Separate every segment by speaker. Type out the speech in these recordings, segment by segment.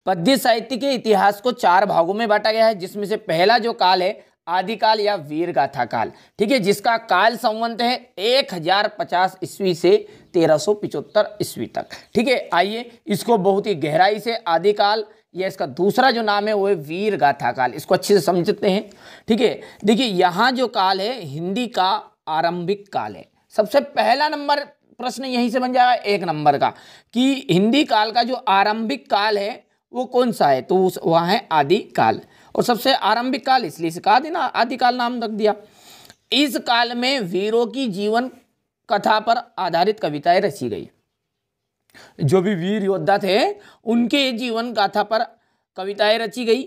Speaker 1: पद्य साहित्य के इतिहास को 4 भागों में बांटा गया है, जिसमें से पहला जो काल है आदिकाल या वीर गाथा काल, ठीक है, जिसका काल संवत है 1050 ईस्वी से 1375 ईस्वी तक, ठीक है। आइए इसको बहुत ही गहराई से आदिकाल या इसका दूसरा जो नाम है वो है वीर गाथा काल, इसको अच्छे से समझते हैं, ठीक है। देखिए यहाँ जो काल है हिंदी का आरंभिक काल है। सबसे पहला नंबर प्रश्न यहीं से बन जाएगा 1 नंबर का कि हिंदी काल का जो आरंभिक काल है वो कौन सा है, तो वह है आदिकाल। और सबसे आरंभिक काल इसलिए से कहा ना आदिकाल नाम रख दिया। इस काल में वीरों की जीवन कथा पर आधारित कविताएं रची गई। जो भी वीर योद्धा थे उनके जीवन गाथा पर कविताएं रची गई।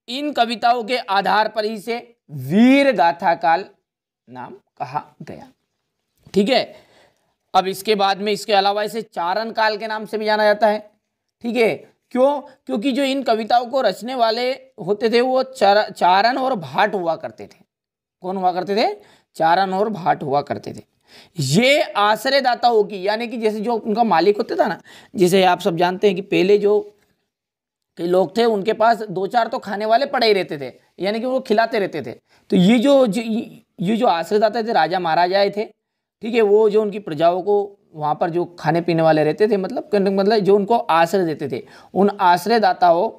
Speaker 1: इन कविताओं के आधार पर ही से वीर गाथा काल नाम कहा गया, ठीक है। अब इसके बाद में इसके अलावा इसे चारण काल के नाम से भी जाना जाता है, ठीक है। क्यों? क्योंकि जो इन कविताओं को रचने वाले होते थे वो चारण और भाट हुआ करते थे। कौन हुआ करते थे? चारण और भाट हुआ करते थे। ये आश्रयदाताओं की, यानी कि जैसे जो उनका मालिक होता था ना, जैसे आप सब जानते हैं कि पहले जो के लोग थे उनके पास 2-4 तो खाने वाले पड़े ही रहते थे, यानी कि वो खिलाते रहते थे। तो ये जो आश्रयदाता थे, राजा महाराजाए थे, ठीक है, वो जो उनकी प्रजाओं को वहाँ पर जो खाने पीने वाले रहते थे, मतलब जो उनको आश्रय देते थे, उन आश्रयदाताओं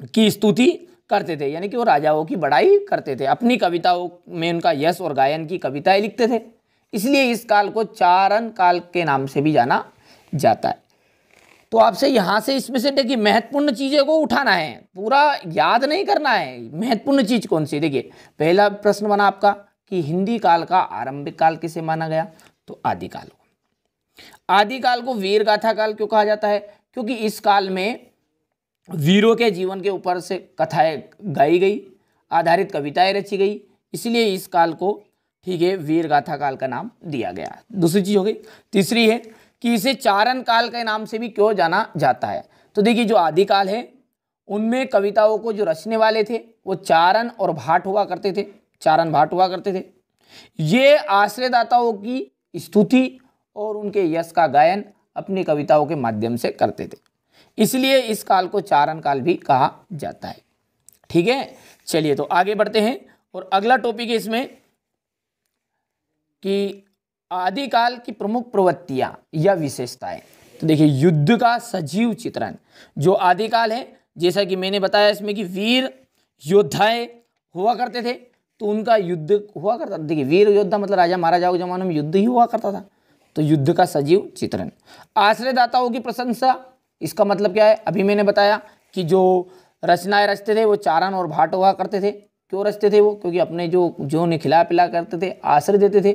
Speaker 1: की स्तुति करते थे, यानी कि वो राजाओं की बड़ाई करते थे। अपनी कविताओं में उनका यश और गायन की कविताएं लिखते थे। इसलिए इस काल को चारण काल के नाम से भी जाना जाता है। तो आपसे यहाँ से इसमें से देखिए महत्वपूर्ण चीज़ों को उठाना है, पूरा याद नहीं करना है। महत्वपूर्ण चीज़ कौन सी? देखिए पहला प्रश्न बना आपका कि हिंदी काल का आरंभिक काल किसे माना गया, तो आदिकाल को। आदिकाल को वीर गाथा काल क्यों कहा जाता है? क्योंकि इस काल में वीरों के जीवन के ऊपर से कथाएं गाई गई, आधारित कविताएं रची गई, इसलिए इस काल को, ठीक है, वीर गाथा काल का नाम दिया गया। दूसरी चीज हो गई। तीसरी है कि इसे चारण काल के नाम से भी क्यों जाना जाता है। तो देखिए जो आदिकाल है उनमें कविताओं को जो रचने वाले थे वो चारण और भाट हुआ करते थे, चारण भाट हुआ करते थे। ये आश्रयदाताओं की स्तुति और उनके यश का गायन अपनी कविताओं के माध्यम से करते थे, इसलिए इस काल को चारण काल भी कहा जाता है, ठीक है। चलिए तो आगे बढ़ते हैं और अगला टॉपिक है इसमें कि आदिकाल की प्रमुख प्रवृत्तियां या विशेषताएं। तो देखिए युद्ध का सजीव चित्रण। जो आदिकाल है, जैसा कि मैंने बताया इसमें कि वीर योद्धाएं हुआ करते थे, तो उनका युद्ध हुआ करता था। देखिए वीर योद्धा मतलब राजा महाराजाओं के जमाने में युद्ध ही हुआ करता था, तो युद्ध का सजीव चित्रण। आश्रयदाताओं की प्रशंसा, इसका मतलब क्या है? अभी मैंने बताया कि जो रचनाएं रचते थे वो चारण और भाट हुआ करते थे। क्यों रचते थे वो? क्योंकि अपने जो उन्हें खिला पिला करते थे, आश्रय देते थे,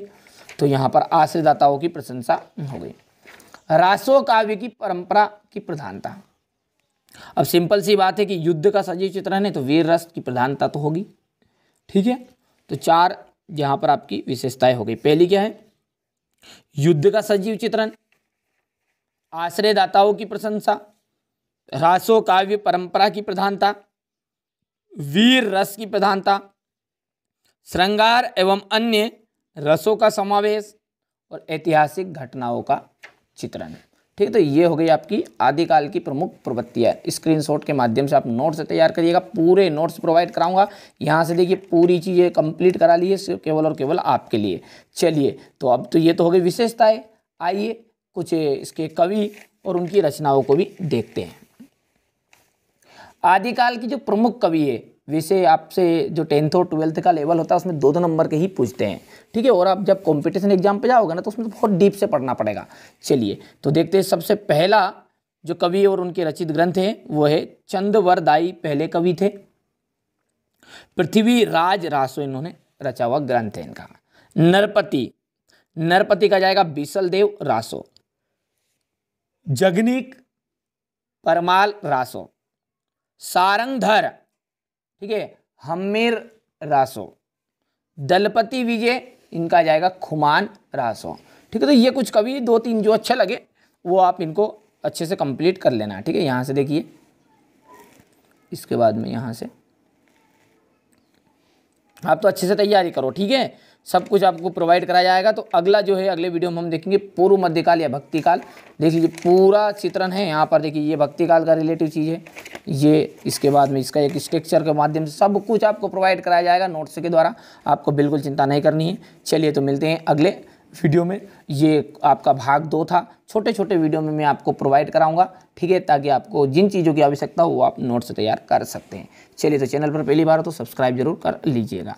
Speaker 1: तो यहाँ पर आश्रयदाताओं की प्रशंसा हो गई। रासो काव्य की परंपरा की प्रधानता। अब सिंपल सी बात है कि युद्ध का सजीव चित्रण है तो वीर रस की प्रधानता तो होगी, ठीक है। तो 4 यहाँ पर आपकी विशेषताएं हो गई। पहली क्या है? युद्ध का सजीव चित्रण, आश्रयदाताओं की प्रशंसा, रासो काव्य परंपरा की प्रधानता, वीर रस की प्रधानता, श्रृंगार एवं अन्य रसों का समावेश और ऐतिहासिक घटनाओं का चित्रण, ठीक। तो ये हो गई आपकी आदिकाल की प्रमुख प्रवृत्तियां। स्क्रीनशॉट के माध्यम से आप नोट्स तैयार करिएगा, पूरे नोट्स प्रोवाइड कराऊंगा। यहाँ से देखिए पूरी चीज़ें कंप्लीट करा ली है सिर्फ केवल और केवल आपके लिए। चलिए तो अब तो ये तो हो गई विशेषताएं। आइए कुछ इसके कवि और उनकी रचनाओं को भी देखते हैं। आदिकाल की जो प्रमुख कवि है, वैसे आपसे जो 10th और 12th का लेवल होता है उसमें 2-2 नंबर के ही पूछते हैं, ठीक है। और आप जब कंपटीशन एग्जाम पे जाओगे ना तो उसमें तो बहुत डीप से पढ़ना पड़ेगा। चलिए तो देखते हैं। सबसे पहला जो कवि और उनके रचित ग्रंथ है वो है चंदवरदाई, पहले कवि थे। पृथ्वी राज रासो इन्होंने रचा हुआ ग्रंथ है इनका। नरपति, नरपति का जाएगा बीसल देव रासो। जगनीक परमाल रासो। सारंगधर, ठीक है, हम्मीर रासो। दलपति विजय, इनका जाएगा खुमान रासो, ठीक है। तो ये कुछ कवि 2-3 जो अच्छे लगे वो आप इनको अच्छे से कंप्लीट कर लेना, ठीक है। यहाँ से देखिए, इसके बाद में यहाँ से आप तो अच्छे से तैयारी करो, ठीक है। सब कुछ आपको प्रोवाइड कराया जाएगा। तो अगला जो है अगले वीडियो में हम देखेंगे पूर्व मध्यकाल या भक्ति काल। देख लीजिए पूरा चित्रण है यहाँ पर, देखिए ये भक्ति काल का रिलेटिव चीज़ है ये, इसके बाद में इसका एक स्ट्रक्चर के माध्यम से सब कुछ आपको प्रोवाइड कराया जाएगा नोट्स के द्वारा, आपको बिल्कुल चिंता नहीं करनी है। चलिए तो मिलते हैं अगले वीडियो में। ये आपका भाग 2 था, छोटे छोटे वीडियो में मैं आपको प्रोवाइड कराऊंगा, ठीक है, ताकि आपको जिन चीज़ों की आवश्यकता हो वो आप नोट्स तैयार कर सकते हैं। चलिए तो चैनल पर पहली बार हो तो सब्सक्राइब जरूर कर लीजिएगा।